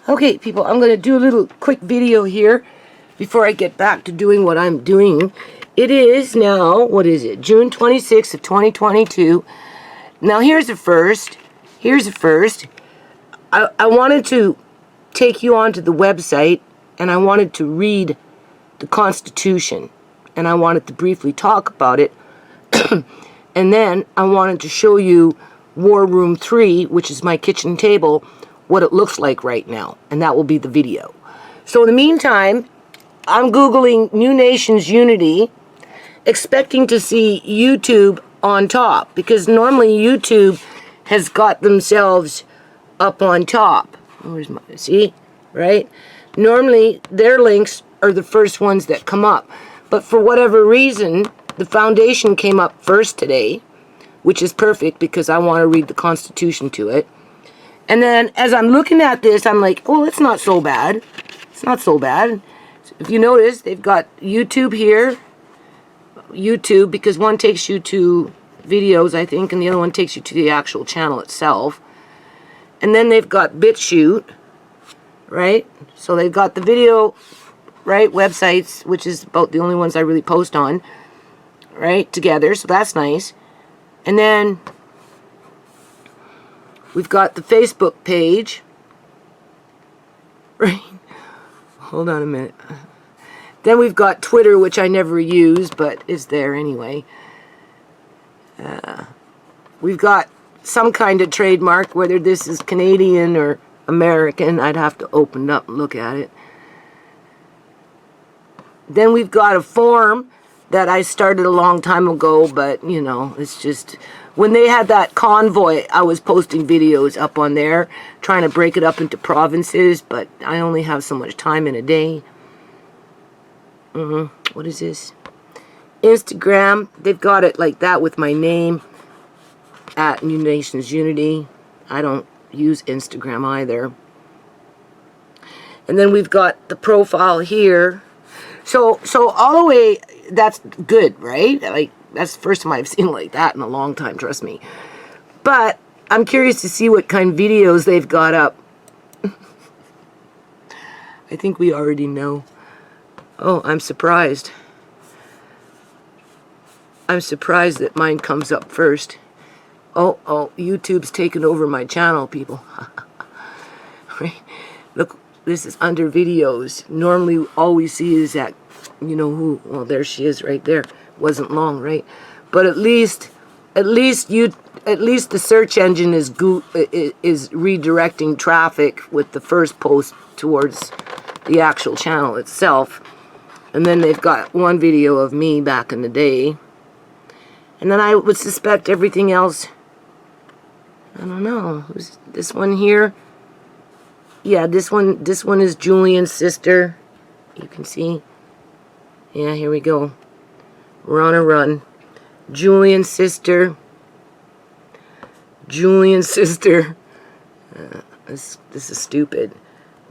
Okay, people, I'm going to do a little quick video here before I get back to doing what I'm doing. It is now, what is it, June 26th of 2022. Now, here's the first. I wanted to take you onto the website, and I wanted to read the Constitution, and I wanted to briefly talk about it. And then I wanted to show you War Room 3, which is my kitchen table, what it looks like right now, and that will be the video. So in the meantime, I'm Googling New Nations Unity, expecting to see YouTube on top, because normally YouTube has got themselves up on top. Where's my, see, right? Normally their links are the first ones that come up, but for whatever reason, the foundation came up first today, which is perfect because I want to read the Constitution to it. And then as I'm looking at this, I'm like, oh, it's not so bad. It's not so bad. If you notice, they've got YouTube here. YouTube, because one takes you to videos, I think, and the other one takes you to the actual channel itself. And then they've got BitChute, right? So they've got the video, right, websites, which is about the only ones I really post on, right, together. So that's nice. And then we've got the Facebook page, right? Hold on a minute. Then we've got Twitter, which I never use, but is there anyway. We've got some kind of trademark, whether this is Canadian or American. I'd have to open it up and look at it. Then we've got a forum that I started a long time ago, but, you know, it's just, when they had that convoy, I was posting videos up on there, trying to break it up into provinces, but I only have so much time in a day. What is this? Instagram, they've got it like that with my name, at New Nations Unity. I don't use Instagram either. And then we've got the profile here. So all the way, that's good, right? Like, that's the first time I've seen like that in a long time, trust me. But I'm curious to see what kind of videos they've got up. I think we already know. Oh, I'm surprised. I'm surprised that mine comes up first. Oh, YouTube's taken over my channel, people. Right? Look, this is under videos. Normally, all we see is that, you know who. Well, there she is right there. Wasn't long, right? But at least the search engine is redirecting traffic with the first post towards the actual channel itself. And then they've got one video of me back in the day. And then I would suspect everything else. I don't know. Who's this one here? Yeah, this one is Julian's sister. You can see. Yeah, here we go. We're on a run. Julian's sister. Julian's sister. This is stupid.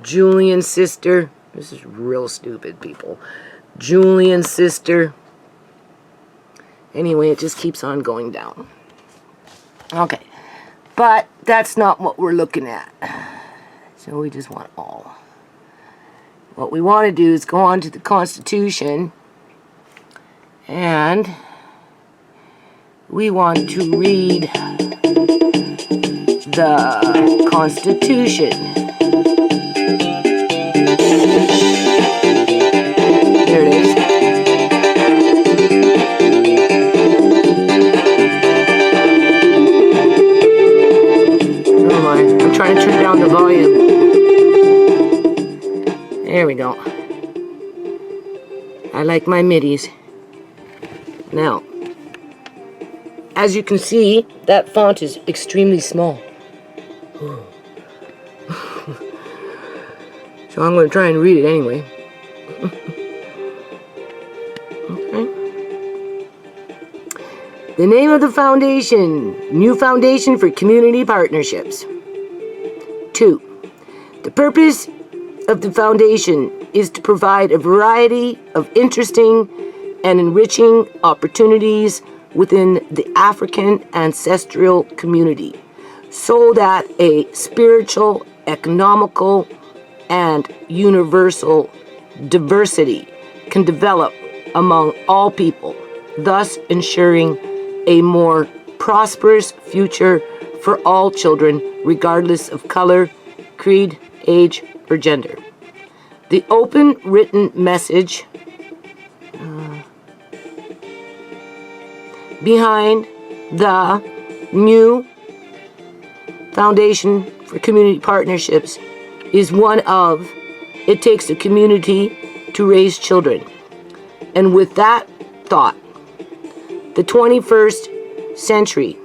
Julian's sister. This is real stupid, people. Julian's sister. Anyway, it just keeps on going down. Okay. But that's not what we're looking at. So we just want all. What we want to do is go on to the Constitution, and we want to read the Constitution. There it is. I'm trying to turn down the volume. There we go. I like my middies. Now, as you can see, that font is extremely small. So I'm going to try and read it anyway. Okay. The name of the foundation: New Foundation for Community Partnerships. 2. The purpose of the foundation is to provide a variety of interesting and enriching opportunities within the African ancestral community, so that a spiritual, economical, and universal diversity can develop among all people, thus ensuring a more prosperous future for all children, regardless of color, creed, age, or gender. The open written message behind the new Foundation for Community Partnerships is one of, it takes a community to raise children. And with that thought, the 21st century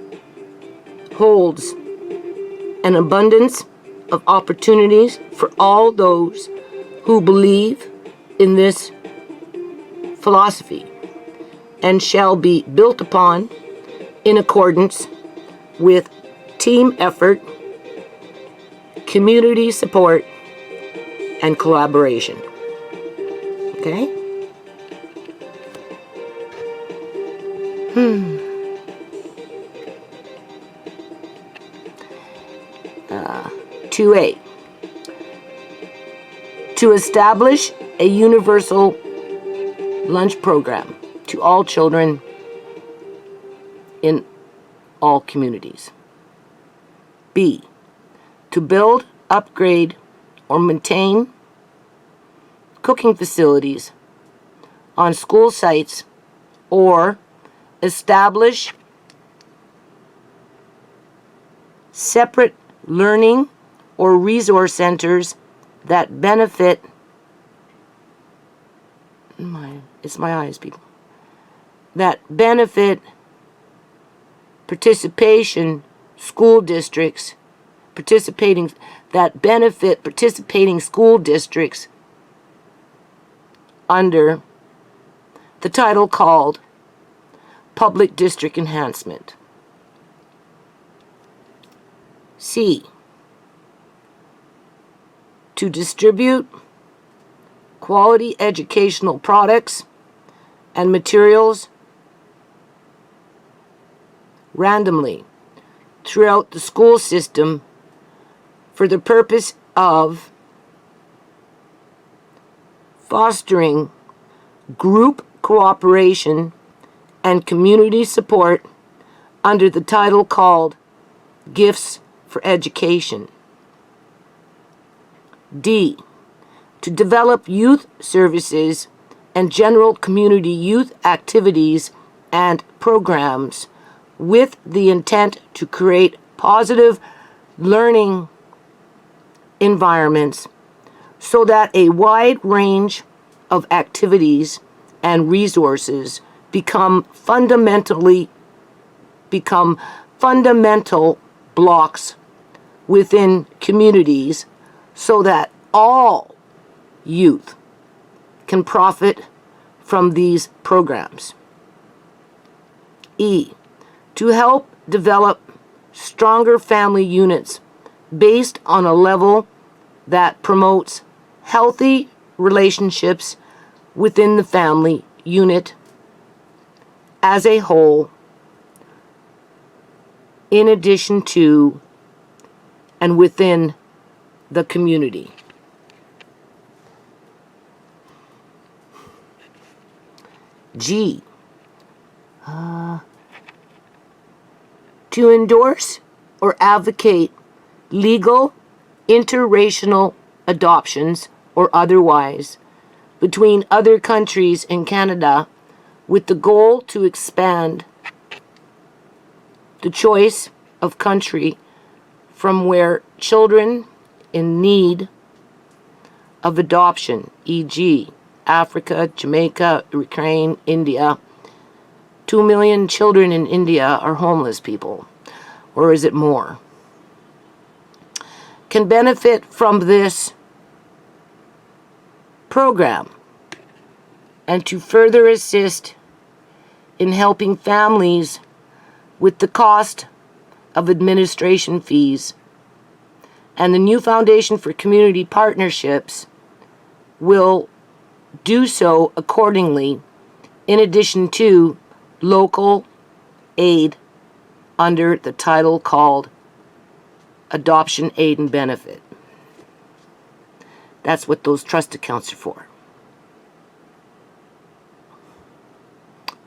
holds an abundance of opportunities for all those who believe in this philosophy and shall be built upon in accordance with team effort, community support, and collaboration. Okay? 2A. To establish a universal lunch program to all children in all communities. B. To build, upgrade, or maintain cooking facilities on school sites or establish separate learning or resource centers that benefit that benefit participating school districts under the title called Public District Enhancement. C. To distribute quality educational products and materials randomly throughout the school system for the purpose of fostering group cooperation and community support under the title called Gifts for Education. D. To develop youth services and general community youth activities and programs with the intent to create positive learning environments so that a wide range of activities and resources become fundamental blocks within communities so that all youth can profit from these programs. E. To help develop stronger family units based on a level that promotes healthy relationships within the family unit as a whole, in addition to and within the community. G. To endorse or advocate legal interracial adoptions or otherwise between other countries and Canada with the goal to expand the choice of country from where children in need of adoption, e.g., Africa, Jamaica, Ukraine, India. 2 million children in India are homeless people, or is it more? Can benefit from this program and to further assist in helping families with the cost of administration fees. And the new Foundation for Community Partnerships will do so accordingly, in addition to local aid under the title called Adoption Aid and Benefit. That's what those trust accounts are for.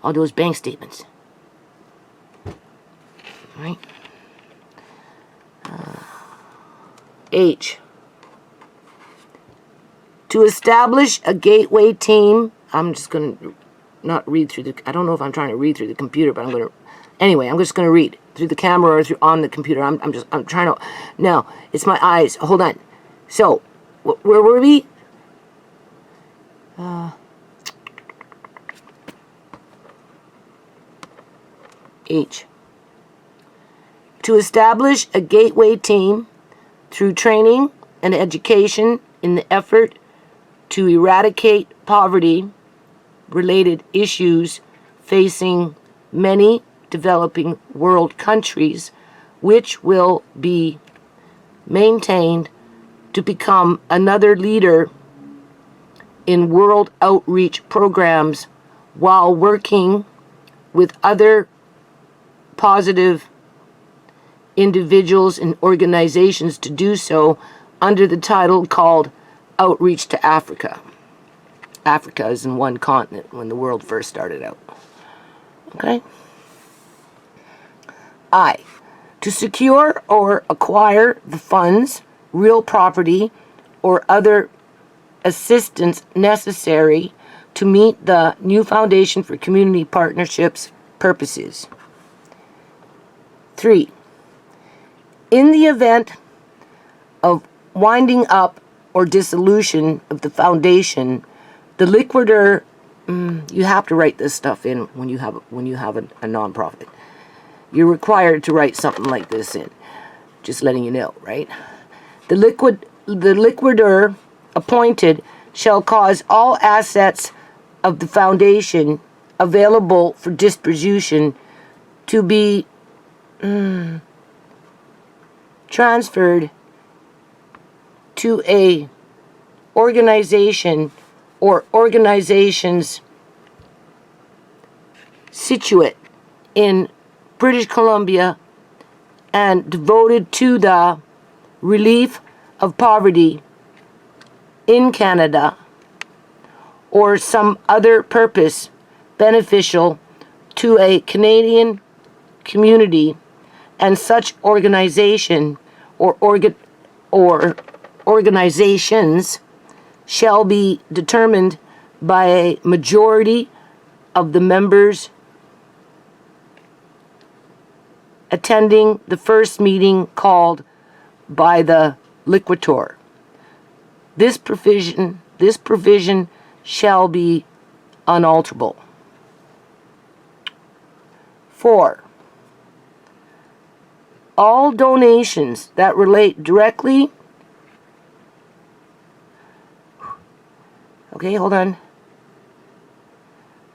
All those bank statements. Right? H. To establish a gateway team. I'm just going to not read through the... I don't know if I'm trying to read through the computer, but I'm going to... Anyway, I'm just going to read through the camera or on the computer. I'm trying to... No, it's my eyes. Hold on. So, where were we? H. To establish a gateway team through training and education in the effort to eradicate poverty-related issues facing many developing world countries, which will be maintained to become another leader in world outreach programs while working with other positive individuals and organizations to do so under the title called Outreach to Africa. Africa is in one continent when the world first started out. Okay? I. To secure or acquire the funds, real property, or other assistance necessary to meet the new Foundation for Community Partnerships purposes. 3. In the event of winding up or dissolution of the foundation, the liquidator, you have to write this stuff in when you have a nonprofit. You're required to write something like this in. Just letting you know, right? The liquidator appointed shall cause all assets of the foundation available for distribution to be transferred to a organization or organizations situate in British Columbia and devoted to the relief of poverty in Canada or some other purpose beneficial to a Canadian community, and such organization or organizations shall be determined by a majority of the members attending the first meeting called by the liquidator. This provision shall be unalterable. 4. All donations that relate directly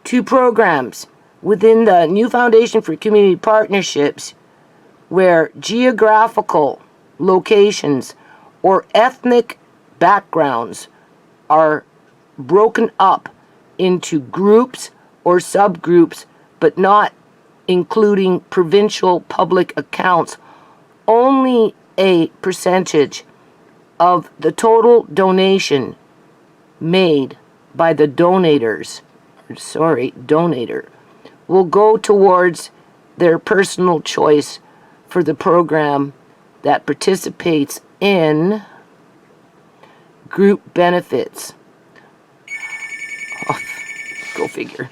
to programs within the new Foundation for Community Partnerships where geographical locations or ethnic backgrounds are broken up into groups or subgroups, but not including provincial public accounts, only a percentage of the total donation made by the donator will go towards their personal choice for the program that participates in group benefits. Oh, go figure.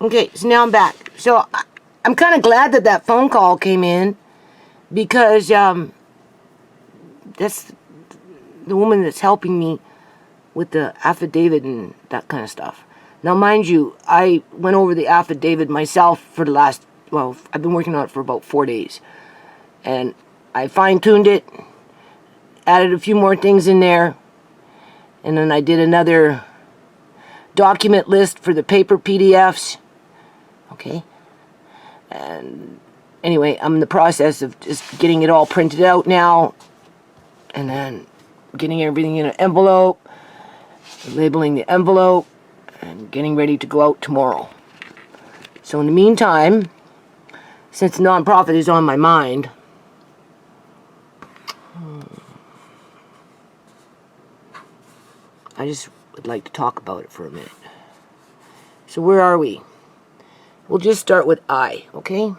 Okay, so now I'm back. So I'm kind of glad that phone call came in because that's the woman that's helping me with the affidavit and that kind of stuff. Now, mind you, I went over the affidavit myself for the last, I've been working on it for about 4 days. And I fine-tuned it, added a few more things in there, and then I did another document list for the paper PDFs. Okay? And anyway, I'm in the process of just getting it all printed out now, and then getting everything in an envelope, labeling the envelope, and getting ready to go out tomorrow. So in the meantime, since the nonprofit is on my mind, I just would like to talk about it for a minute. So where are we? We'll just start with I, okay?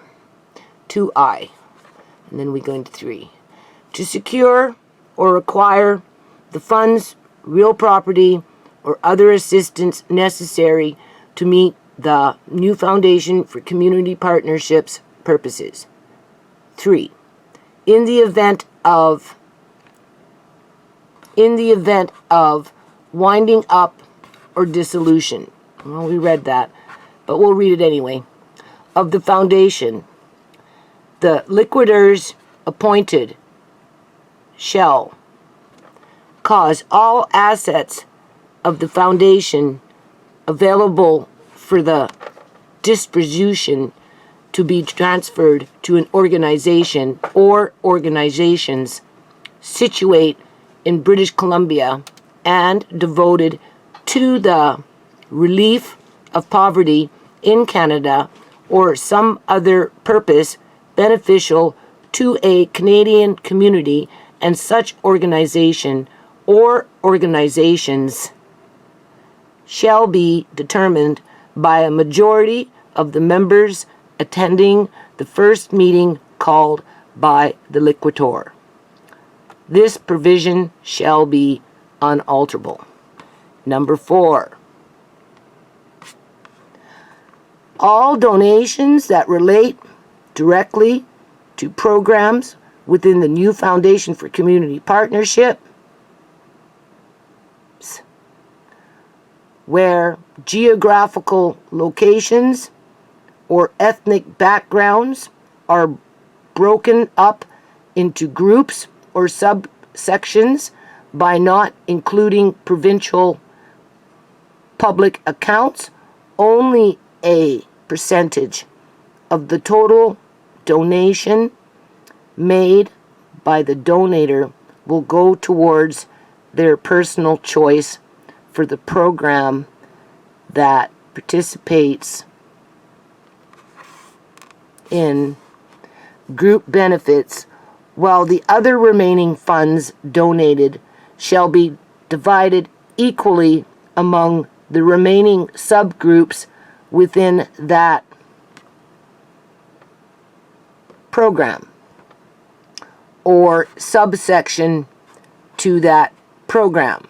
2I. And then we go into 3. To secure or acquire the funds, real property, or other assistance necessary to meet the new Foundation for Community Partnerships purposes. 3. In the event of winding up or dissolution. Well, we read that, but we'll read it anyway. Of the Foundation, the liquidators appointed shall cause all assets of the Foundation available for the distribution to be transferred to an organization or organizations situate in British Columbia and devoted to the relief of poverty in Canada or some other purpose beneficial to a Canadian community, and such organization or organizations shall be determined by a majority of the members attending the first meeting called by the liquidator. This provision shall be unalterable. Number 4. All donations that relate directly to programs within the new Foundation for Community Partnership, where geographical locations or ethnic backgrounds are broken up into groups or subsections by not including provincial public accounts, only a percentage of the total donation made by the donator will go towards their personal choice for the program that participates in group benefits, while the other remaining funds donated shall be divided equally among the remaining subgroups within that program or subsection to that program.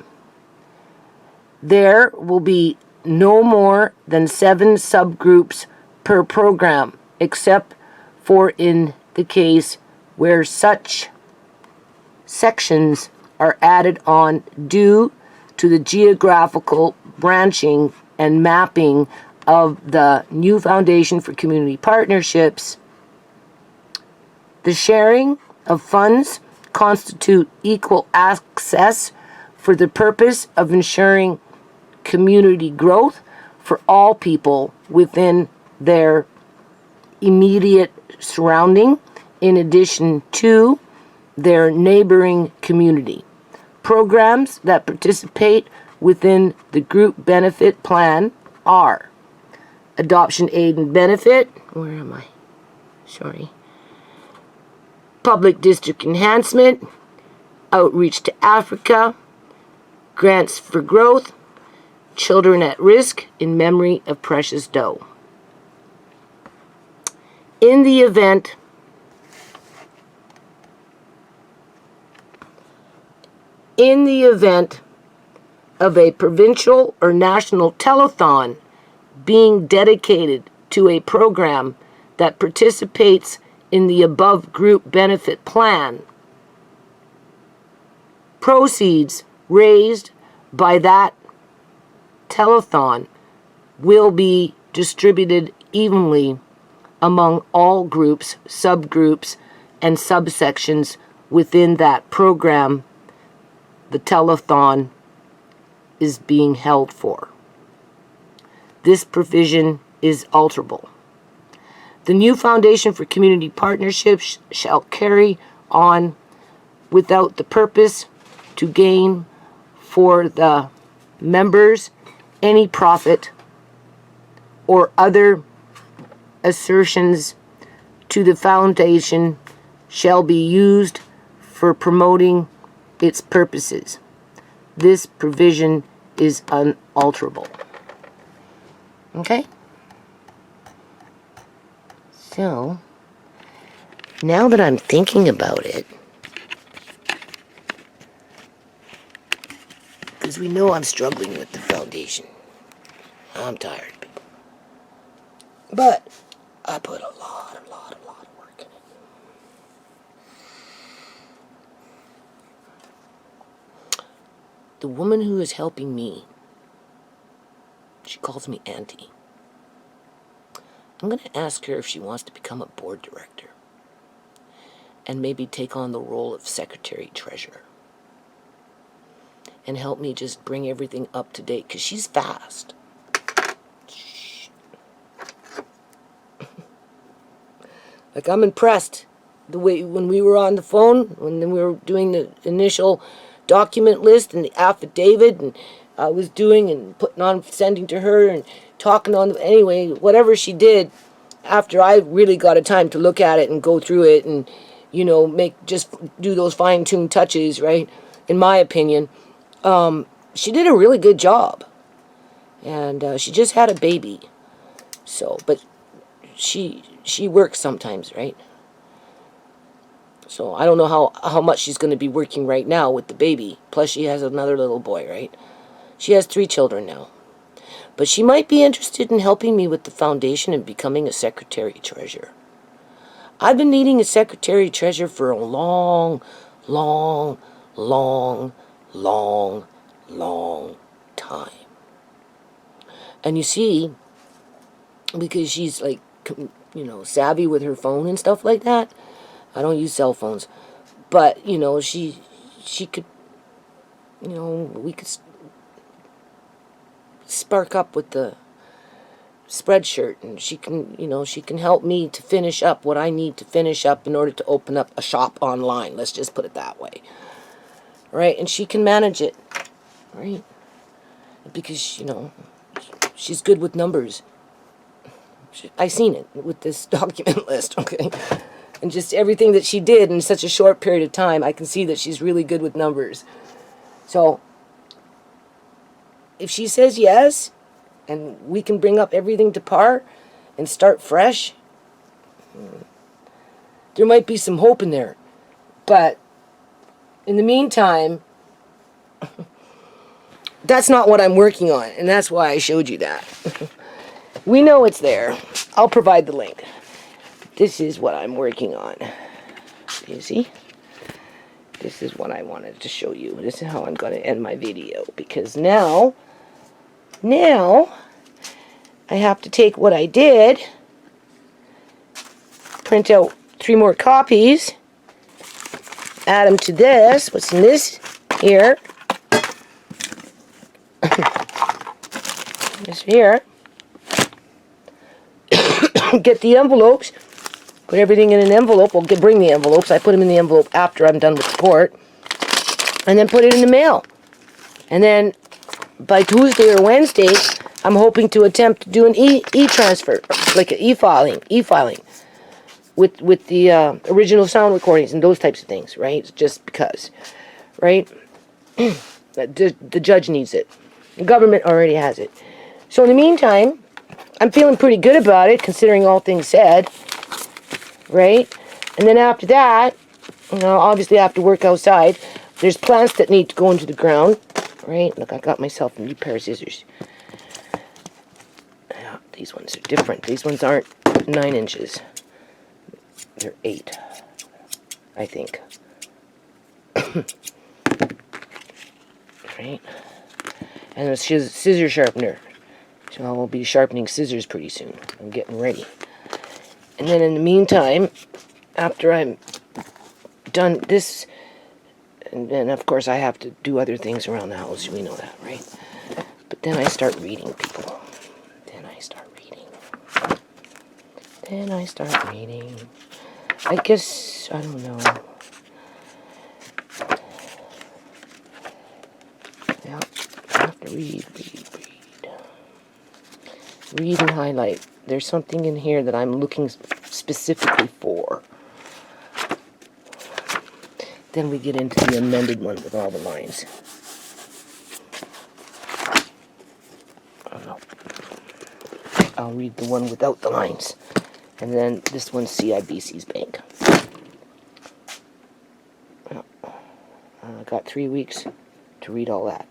There will be no more than 7 subgroups per program, except for in the case where such sections are added on due to the geographical branching and mapping of the new Foundation for Community Partnerships. The sharing of funds constitute equal access for the purpose of ensuring community growth for all people within their immediate surrounding, in addition to their neighboring community. Programs that participate within the group benefit plan are Adoption Aid and Benefit, where am I? Sorry. Public District Enhancement, Outreach to Africa, Grants for Growth, Children at Risk in Memory of Precious Doe. In the event of a provincial or national telethon being dedicated to a program that participates in the above group benefit plan, proceeds raised by that telethon will be distributed evenly among all groups, subgroups, and subsections within that program the telethon is being held for. This provision is alterable. The new Foundation for Community Partnerships shall carry on without the purpose to gain for the members any profit or other assertions to the Foundation shall be used for promoting its purposes. This provision is unalterable. Okay? So, now that I'm thinking about it, because we know I'm struggling with the foundation. I'm tired, people. But I put a lot of work in it. The woman who is helping me, she calls me Auntie. I'm going to ask her if she wants to become a board director and maybe take on the role of secretary-treasurer and help me just bring everything up to date, because she's fast. Like, I'm impressed the way when we were on the phone, when we were doing the initial document list and the affidavit, and I was doing and putting on, sending to her and talking on, anyway, whatever she did, after I really got a time to look at it and go through it and, you know, just do those fine-tuned touches, right, in my opinion, she did a really good job. And she just had a baby. So, but she works sometimes, right? So I don't know how much she's going to be working right now with the baby. Plus she has another little boy, right? She has 3 children now. But she might be interested in helping me with the foundation and becoming a secretary-treasurer. I've been needing a secretary-treasurer for a long time. And you see, because she's like, you know, savvy with her phone and stuff like that. I don't use cell phones. But, you know, she could, you know, we could spark up with the Spreadshirt, and she can, you know, she can help me to finish up what I need to finish up in order to open up a shop online. Let's just put it that way. Right? And she can manage it. Right? Because, you know, she's good with numbers. I seen it with this document list, okay? And just everything that she did in such a short period of time, I can see that she's really good with numbers. So, if she says yes, and we can bring up everything to par and start fresh, there might be some hope in there. But in the meantime, that's not what I'm working on, and that's why I showed you that. We know it's there. I'll provide the link. This is what I'm working on. You see? This is what I wanted to show you. This is how I'm going to end my video, because now I have to take what I did, print out 3 more copies, add them to this. What's in this here? This here. Get the envelopes. Put everything in an envelope. Well, bring the envelopes. I put them in the envelope after I'm done with the court. And then put it in the mail. And then by Tuesday or Wednesday, I'm hoping to attempt to do an e-transfer, like an e-filing with the original sound recordings and those types of things, right? Just because, right? The judge needs it. The government already has it. So in the meantime, I'm feeling pretty good about it, considering all things said, right? And then after that, you know, obviously I have to work outside. There's plants that need to go into the ground, right? Look, I got myself a new pair of scissors. Yeah, these ones are different. These ones aren't 9 inches. They're 8, I think. Right? And a scissor sharpener. So I will be sharpening scissors pretty soon. I'm getting ready. And then in the meantime, after I'm done this, and then of course I have to do other things around the house. We know that, right? But then I start reading, people. Then I start reading. I guess, I don't know. Yeah, I have to read. Read and highlight. There's something in here that I'm looking specifically for. Then we get into the amended one with all the lines. Oh, no. I'll read the one without the lines. And then this one's CIBC's bank. I got 3 weeks to read all that.